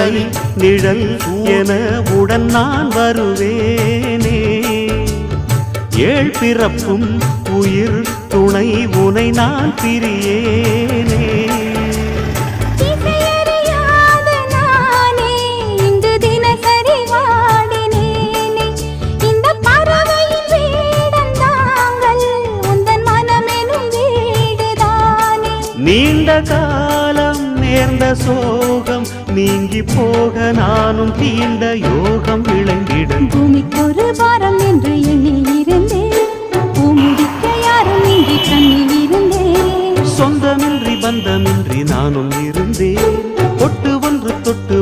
மலை நிழல் என உடன் நான் வருவேனே. ஏழ் பிறப்பும் உயிர் துணை உனை நான் பிரியேனே. நீண்ட காலம் நேர்ந்த சோகம் நீங்கி போக நானும் தீண்ட யோகம் விளங்கிட. பூமிக்கொரு வாரம் என்று எண்ணி இருந்தேன், பூமுடிக்க யாரும் இன்றி கண்ணில் இருந்தேன். சொந்தமின்றி பந்தமின்றி நானும் இருந்தேன், பொட்டு ஒன்று தொட்டு